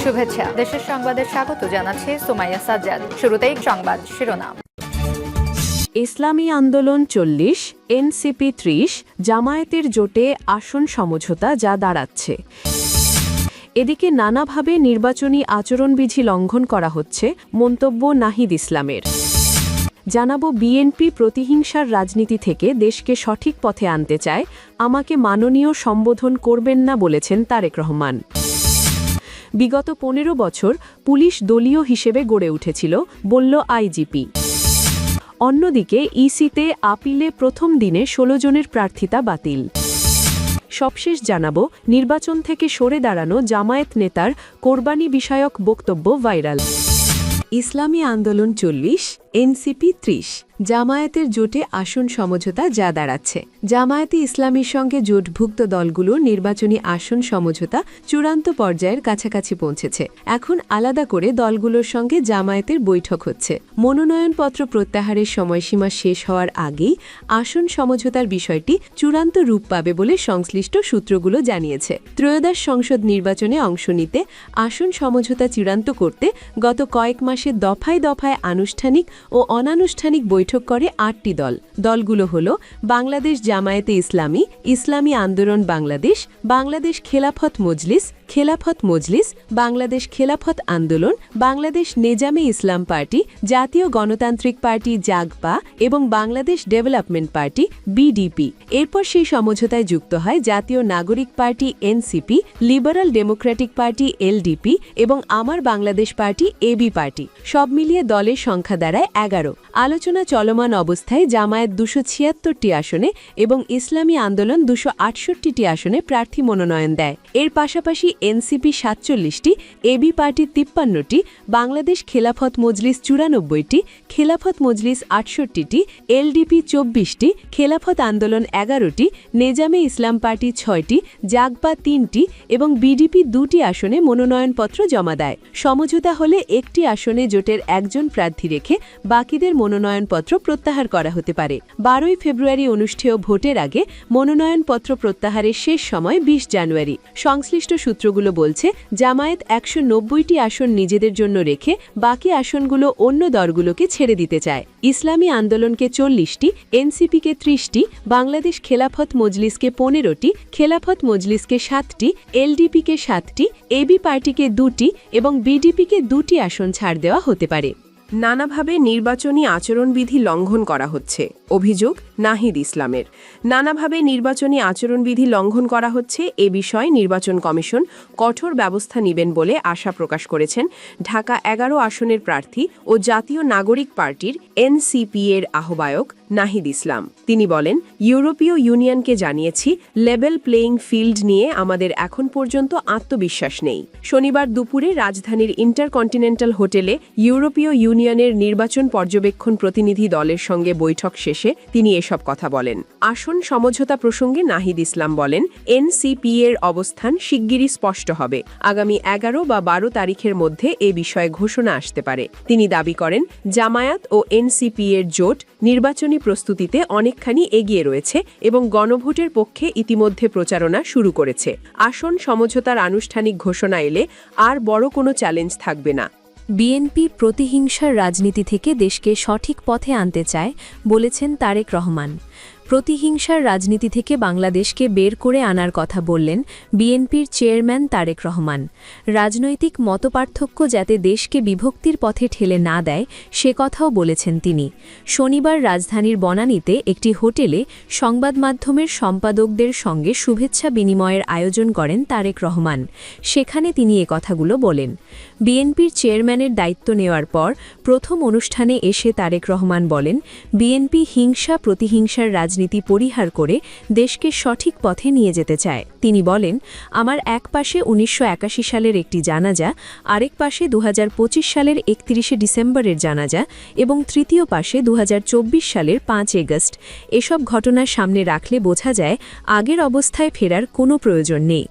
শুভেচ্ছা। দেশের সংবাদে স্বাগত জানাচ্ছি সুমাইয়া সাজ্জাদ। শুরুতেই সংবাদ শিরোনাম। ইসলামী আন্দোলন ৪০, এনসিপি ৩০, জামায়াতের জোটে আসন সমঝোতা যা দাঁড়াচ্ছে। এদিকে নানাভাবে নির্বাচনী আচরণবিধি লঙ্ঘন করা হচ্ছে, মন্তব্য নাহিদ ইসলামের। জানাবো বিএনপি প্রতিহিংসার রাজনীতি থেকে দেশকে সঠিক পথে আনতে চায়, আমাকে মাননীয় সম্বোধন করবেন না বলেছেন তারেক রহমান। বিগত ১৫ বছর পুলিশ দলীয় হিসেবে গড়ে উঠেছিল, বলল আইজিপি। অন্যদিকে ইসিতে আপিলে প্রথম দিনে ১৬ জনের প্রার্থিতা বাতিল। সবশেষ জানাবো নির্বাচন থেকে সরে দাঁড়ানো জামায়াত নেতার কোরবানি বিষয়ক বক্তব্য ভাইরাল। ইসলামী আন্দোলন ৪০, এনসিপি ৩০, জামায়াতের জোটে আসন সমঝোতা যা দাঁড়াচ্ছে। জামায়াতে ইসলামীর সঙ্গে জোটভুক্ত দলগুলোর নির্বাচনী আসন সমঝোতা চূড়ান্ত পর্যায়ের কাছাকাছি পৌঁছেছে। এখন আলাদা করে দলগুলোর সঙ্গে জামায়াতের বৈঠক হচ্ছে। মনোনয়নপত্র প্রত্যাহারের সময়সীমা শেষ হওয়ার আগেই আসন সমঝোতার বিষয়টি চূড়ান্ত রূপ পাবে বলে সংশ্লিষ্ট সূত্রগুলো জানিয়েছে। ত্রয়োদশ সংসদ নির্বাচনে অংশ নিতে আসন সমঝোতা চূড়ান্ত করতে গত কয়েক মাসে দফায় দফায় আনুষ্ঠানিক ও অনানুষ্ঠানিক বৈঠক করে ৮টি দল। দলগুলো হল বাংলাদেশ জামায়াতে ইসলামী, ইসলামী আন্দোলন বাংলাদেশ, বাংলাদেশ খেলাফত মজলিস, বাংলাদেশ খেলাফত আন্দোলন, বাংলাদেশ নেজামে ইসলাম পার্টি, জাতীয় গণতান্ত্রিক পার্টি জাগপা এবং বাংলাদেশ ডেভেলপমেন্ট পার্টি বিডিপি। এরপর সেই সমঝোতায় যুক্ত হয় জাতীয় নাগরিক party NCP, liberal Democratic party LDP এবং আমার বাংলাদেশ পার্টি এবি পার্টি। সব মিলিয়ে দলের সংখ্যা দাঁড়ায় ১১। আলোচনা চলমান অবস্থায় জামায়াত ২৭৬টি আসনে এবং ইসলামী আন্দোলন ২৬৮টি আসনে প্রার্থী মনোনয়ন দেয়। এর পাশাপাশি এনসিপি ৪৭টি, এবি পার্টি ৫৩টি, বাংলাদেশ খেলাফত মজলিস ৯৪টি, খেলাফত মজলিস ৬৮টি, এলডিপি ২৪টি, খেলাফত আন্দোলন ১১টি, নেজামে ইসলাম পার্টি ৬টি, জাগপা ৩টি এবং বিডিপি ২টি আসনে মনোনয়নপত্র জমা দেয়। সমঝোতা হলে একটি আসনে জোটের একজন প্রার্থী রেখে বাকিদের মনোনয়নপত্র প্রত্যাহার করা হতে পারে। ১২ই ফেব্রুয়ারি অনুষ্ঠেয় ভোটের আগে মনোনয়নপত্র প্রত্যাহারের শেষ সময় ২০ জানুয়ারি। সংশ্লিষ্ট সূত্রগুলো বলছে জামায়াত ১৯০টি আসন নিজেদের জন্য রেখে বাকি আসনগুলো অন্য দলগুলোকে ছেড়ে দিতে চায়। ইসলামী আন্দোলনকে ৪০টি, এনসিপিকে ৩০টি, বাংলাদেশ খেলাফত মজলিসকে ১৫টি, খেলাফত মজলিসকে ৭টি, এলডিপিকে ৭টি, এবি পার্টিকে ২টি এবং বিডিপিকে ২টি আসন ছাড় দেওয়া হতে পারে। নানাভাবে নির্বাচনী আচরণবিধি লঙ্ঘন করা হচ্ছে, অভিযোগ নাহিদ ইসলামের। নানাভাবে নির্বাচনী আচরণবিধি লঙ্ঘন করা হচ্ছে, এ বিষয়ে নির্বাচন কমিশন কঠোর ব্যবস্থা নেবেন বলে আশা প্রকাশ করেছেন ঢাকা ১১ আসনের প্রার্থী ও জাতীয় নাগরিক পার্টির এনসিপি এর আহ্বায়ক নাহিদ ইসলাম। তিনি বলেন, ইউরোপীয় ইউনিয়নকে জানিয়েছি, লেভেল প্লেয়িং ফিল্ড নিয়ে আমাদের এখন পর্যন্ত আত্মবিশ্বাস নেই। শনিবার দুপুরে রাজধানীর ইন্টারকন্টিনেন্টাল হোটেলে ইউরোপীয় ইউনিয়নের নির্বাচন পর্যবেক্ষণ প্রতিনিধি দলের সঙ্গে বৈঠক শেষে তিনি এসব কথা বলেন। আসন সমঝোতা প্রসঙ্গে নাহিদ ইসলাম বলেন, এনসিপি এর অবস্থান শিগগিরই স্পষ্ট হবে। আগামী ১১ বা ১২ তারিখের মধ্যে এ বিষয়ে ঘোষণা আসতে পারে। তিনি দাবি করেন, জামায়াত ও এনসিপি এর জোট নির্বাচনী প্রস্তুতিতে অনেকখানি এগিয়ে রয়েছে এবং গণভোটের পক্ষে ইতিমধ্যে প্রচারণা শুরু করেছে। আসন সমঝোতার আনুষ্ঠানিক ঘোষণা এলে আর বড় কোনো চ্যালেঞ্জ থাকবে না। বিএনপি প্রতিহিংসার রাজনীতি থেকে দেশকে সঠিক পথে আনতে চায়, বলেছেন তারেক রহমান। প্রতিহিংসার রাজনীতি থেকে বাংলাদেশকে বের করে আনার কথা বললেন বিএনপির চেয়ারম্যান তারেক রহমান। রাজনৈতিক মতপার্থক্য যাতে দেশকে বিভক্তির পথে ঠেলে না দেয়, সে কথাও বলেছেন তিনি। শনিবার রাজধানীর বনানীতে একটি হোটেলে সংবাদ মাধ্যমের সম্পাদকদের সঙ্গে শুভেচ্ছা বিনিময়ের আয়োজন করেন তারেক রহমান। সেখানে তিনি এ কথাগুলো বলেন। বিএনপির চেয়ারম্যানের দায়িত্ব নেওয়ার পর প্রথম অনুষ্ঠানে এসে তারেক রহমান বলেন, বিএনপি হিংসা প্রতিহিংসার রাজনীতি পরিহার করে দেশকে সঠিক পথে নিয়ে যেতে চায়। তিনি বলেন, আমার এক পাশে ১৯৮১ সালের একটি জানাজা, আরেক পাশে ২০২৫ সালের ৩১ ডিসেম্বরের জানাজা এবং তৃতীয় পাশে ২০২৪ সালের ৫ আগস্ট। এসব ঘটনা সামনে রাখলে বোঝা যায় আগের অবস্থায় ফেরার কোনো প্রয়োজন নেই।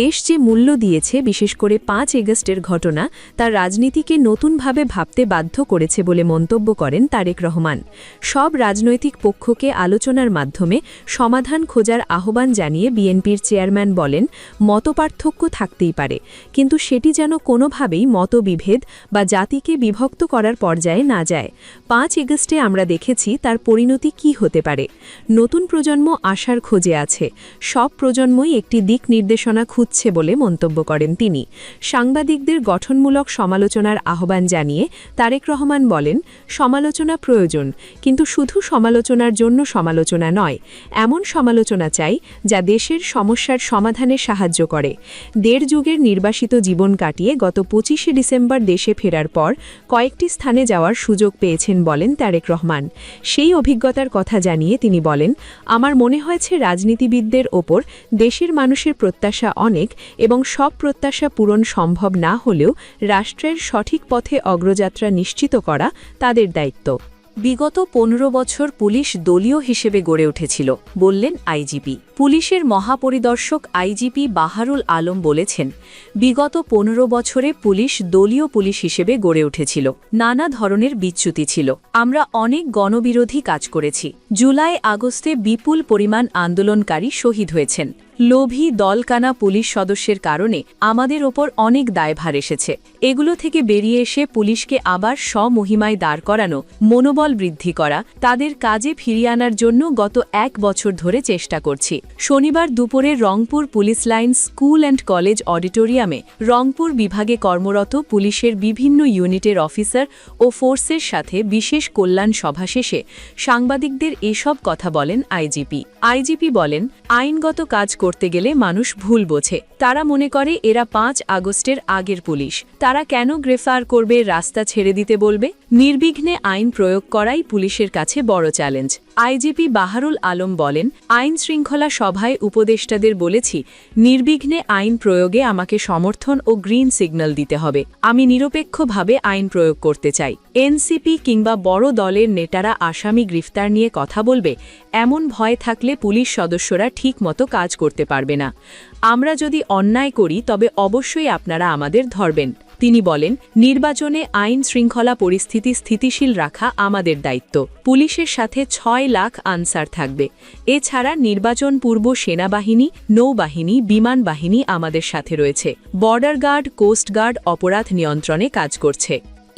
দেশ যে মূল্য দিয়েছে, বিশেষ করে ৫ আগস্টের ঘটনা, তার রাজনীতিকে নতুনভাবে ভাবতে বাধ্য করেছে বলে মন্তব্য করেন তারেক রহমান। সব রাজনৈতিক পক্ষকে আলোচনার আলোচনার মাধ্যমে সমাধান খোঁজার আহ্বান জানিয়ে বিএনপির চেয়ারম্যান বলেন, মতপার্থক্য থাকতেই পারে, কিন্তু সেটি যেন কোনোভাবেই মতবিভেদ বা জাতিকে বিভক্ত করার পর্যায়ে না যায়। 5 আগস্টে আমরা দেখেছি তার পরিণতি কি হতে পারে। নতুন প্রজন্ম আশার খোঁজে আছে, সব প্রজন্মই একটি দিক নির্দেশনা খুঁজছে বলে মন্তব্য করেন তিনি। সাংবাদিকদের গঠনমূলক সমালোচনার আহ্বান জানিয়ে তারেক রহমান বলেন, সমালোচনা প্রয়োজন, কিন্তু শুধু সমালোচনার জন্য সমালোচনা নয়, এমন সমালোচনা চাই যা দেশের সমস্যার সমাধানে সাহায্য করে। 1.5 যুগের নির্বাসিত জীবন কাটিয়ে গত 25শে ডিসেম্বর দেশে ফেরার পর কয়েকটি স্থানে যাওয়ার সুযোগ পেয়েছেন বলেন তারেক রহমান। সেই অভিজ্ঞতার কথা জানিয়ে তিনি বলেন, আমার মনে হয়েছে রাজনীতিবিদদের ওপর দেশের মানুষের প্রত্যাশা অনেক এবং সব প্রত্যাশা পূরণ সম্ভব না হলেও রাষ্ট্রের সঠিক পথে অগ্রযাত্রা নিশ্চিত করা তাদের দায়িত্ব। বিগত 15 বছর পুলিশ দলীয় হিসেবে গড়ে উঠেছিল, বললেন আইজিপি। পুলিশের মহাপরিদর্শক আইজিপি বাহারুল আলম বলেছেন, বিগত 15 বছরে পুলিশ দলীয় পুলিশ হিসেবে গড়ে উঠেছিল। নানা ধরনের বিচ্যুতি ছিল। আমরা অনেক গণবিরোধী কাজ করেছি। জুলাই আগস্টে বিপুল পরিমাণ আন্দোলনকারী শহীদ হয়েছেন। লোভী দলকানা পুলিশ সদস্যের কারণে আমাদের ওপর অনেক দায়ভার এসেছে। এগুলো থেকে বেরিয়ে এসে পুলিশকে আবার স্বমহিমায় দাঁড় করানো, মনোবল বৃদ্ধি করা, তাদের কাজে ফিরিয়ে আনার জন্য গত 1 বছর ধরে চেষ্টা করছি। শনিবার দুপুরে Rangpur police line school and college অডিটোরিয়ামে রংপুর বিভাগে কর্মরত পুলিশের বিভিন্ন ইউনিটের অফিসার ও ফোর্সের সাথে বিশেষ কল্যাণ সভা শেষে সাংবাদিকদের এসব কথা বলেন আইজিপি। আইজিপি বলেন, আইনগত কাজ করতে গেলে মানুষ ভুল বোঝে। তারা মনে করে এরা 5 আগস্টের আগের পুলিশ, তারা কেন গ্রেফতার করবে, রাস্তা ছেড়ে দিতে বলবে? নির্বিঘ্নে আইন প্রয়োগ করাই পুলিশের কাছে বড় চ্যালেঞ্জ। আইজিপি বাহারুল আলম বলেন, আইন শৃঙ্খলা সভায় উপদেষ্টাদের বলেছি, নির্বিঘ্নে আইন প্রয়োগে আমাকে সমর্থন ও গ্রিন সিগন্যাল দিতে হবে। আমি নিরপেক্ষভাবে আইন প্রয়োগ করতে চাই। এনসিপি কিংবা বড় দলের নেতারা আসামি গ্রেফতার নিয়ে কথা বলবে, এমন ভয় থাকলে পুলিশ সদস্যরা ঠিকমতো কাজ করতে পারবে না। আমরা যদি অন্যায় করি তবে অবশ্যই আপনারা আমাদের ধরবেন। তিনি বলেন, নির্বাচনে আইন শৃঙ্খলা পরিস্থিতি স্থিতিশীল রাখা আমাদের দায়িত্ব। পুলিশের সাথে 6 লাখ আনসার থাকবে। এছাড়া নির্বাচন পূর্ব সেনাবাহিনী, নৌবাহিনী, বিমান বাহিনী আমাদের সাথে রয়েছে। বর্ডার গার্ড, কোস্ট গার্ড অপরাধ নিয়ন্ত্রণে কাজ করছে।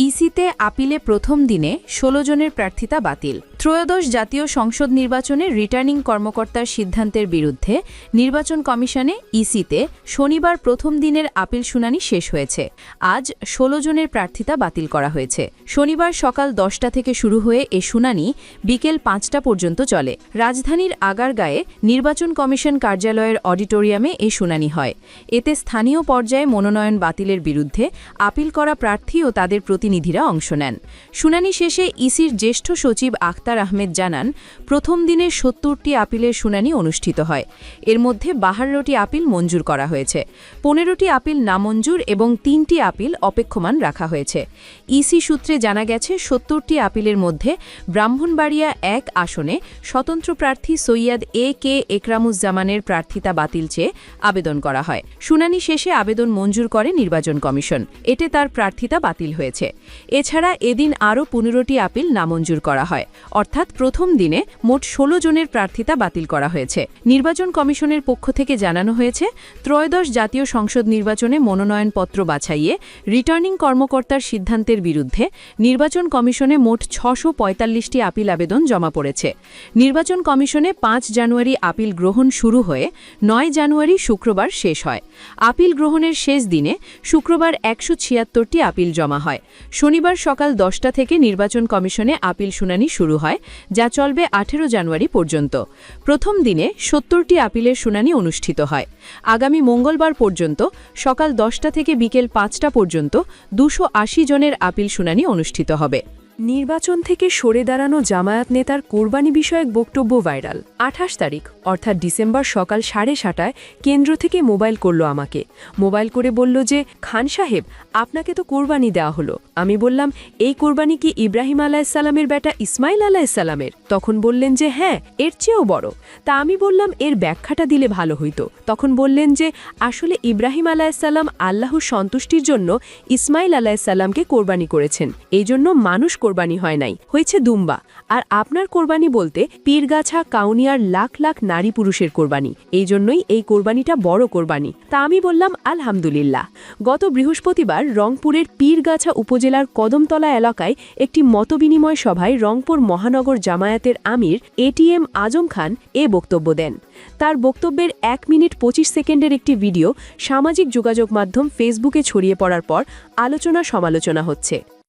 ইসিতে আপিলে প্রথম দিনে 16 জনের প্রার্থিতা বাতিল। ত্রয়োদশ জাতীয় সংসদ নির্বাচনে রিটার্নিং কর্মকর্তার সিদ্ধান্তের বিরুদ্ধে নির্বাচন কমিশনে ইসিতে শনিবার প্রথম দিনের আপিল শুনানি শেষ হয়েছে। আজ 16 জনের প্রার্থিতা বাতিল করা হয়েছে। শনিবার সকাল 10টা থেকে শুরু হয়ে এ শুনানি বিকেল 5টা পর্যন্ত চলে। রাজধানীর আগারগাঁয়ে নির্বাচন কমিশন কার্যালয়ের অডিটোরিয়ামে এ শুনানি হয়। এতে স্থানীয় পর্যায়ে মনোনয়ন বাতিলের বিরুদ্ধে আপিল করা প্রার্থী ও তাদের প্রতিনিধিরা অংশ নেন। শুনানি শেষে ইসির জ্যেষ্ঠ সচিব আখতার আহমেদ জানান, প্রথম দিনে 70টি আপিলের শুনানি অনুষ্ঠিত হয়। এর মধ্যে 52টি আপিল মঞ্জুর করা হয়েছে, 15টি আপিল নামঞ্জুর এবং 3টি আপিল অপেক্ষমান রাখা হয়েছে। ইসি সূত্রে জানা গেছে, 70টি আপিলের মধ্যে ব্রাহ্মণবাড়িয়া 1 আসনে স্বতন্ত্র প্রার্থী সৈয়দ কে একরামুজ্জামানের প্রার্থিতা বাতিল চেয়ে আবেদন করা হয়। শুনানি শেষে আবেদন মঞ্জুর করে নির্বাচন কমিশন। এতে তার প্রার্থিতা বাতিল হয়েছে। এছাড়া এদিন আরও 15টি আপিল নামঞ্জুর করা হয়। অর্থাৎ প্রথম দিনে মোট 16 জনের প্রার্থিতা বাতিল করা হয়েছে। নির্বাচন কমিশনের পক্ষ থেকে জানানো হয়েছে, ত্রয়োদশ জাতীয় সংসদ নির্বাচনে মনোনয়নপত্র বাছাইয়ে রিটার্নিং কর্মকর্তার সিদ্ধান্তের বিরুদ্ধে নির্বাচন কমিশনে মোট 645টি আপিল আবেদন জমা পড়েছে। নির্বাচন কমিশনে 5 জানুয়ারি আপিল গ্রহণ শুরু হয়ে 9 জানুয়ারি শুক্রবার শেষ হয়। আপিল গ্রহণের শেষ দিনে শুক্রবার 176টি আপিল জমা হয়। শনিবার সকাল 10টা থেকে নির্বাচন কমিশনে আপিল শুনানি শুরু হয়, যা চলবে 18 জানুয়ারি পর্যন্ত। প্রথম দিনে 70টি আপিলের শুনানি অনুষ্ঠিত হয়। আগামী মঙ্গলবার পর্যন্ত সকাল 10টা থেকে বিকেল 5টা পর্যন্ত 280 জনের আপিল শুনানি অনুষ্ঠিত হবে। নির্বাচন থেকে সরে দাঁড়ানো জামায়াত নেতার কোরবানি বিষয়ক বক্তব্য ভাইরাল। 28 তারিখ অর্থাৎ ডিসেম্বর সকাল 7:30টায় কেন্দ্র থেকে মোবাইল করল আমাকে। মোবাইল করে বলল যে, খান সাহেব, আপনাকে তো কোরবানি দেওয়া হলো। আমি বললাম, এই কোরবানি কি ইব্রাহিম আলাইসাল্লামের বেটা ইসমাইল আলাইসাল্লামের? তখন বললেন যে হ্যাঁ, এর চেয়েও বড়। তা আমি বললাম, এর ব্যাখ্যাটা দিলে ভালো হইতো। তখন বললেন যে আসলে ইব্রাহিম আলাইসাল্লাম আল্লাহর সন্তুষ্টির জন্য ইসমাইল আলাইসাল্লামকে কোরবানি করেছেন, এই জন্য মানুষ কোরবানি হয় নাই, হয়েছে দুম্বা। আর আপনার কোরবানি বলতে পীরগাছা কাউনিয়ার লাখ লাখ নারী পুরুষের কোরবানি, এই জন্যই এই কোরবানিটা বড় কোরবানি। তা আমি বললাম আলহামদুলিল্লাহ। গত বৃহস্পতিবার রংপুরের পীরগাছা উপজেলার কদমতলা এলাকায় একটি মতবিনিময় সভায় রংপুর মহানগর জামায়াতের আমির এটিএম আজম খান এ বক্তব্য দেন। তার বক্তব্যের 1 মিনিট 25 সেকেন্ডের একটি ভিডিও সামাজিক যোগাযোগ মাধ্যম ফেসবুকে ছড়িয়ে পড়ার পর আলোচনা সমালোচনা হচ্ছে।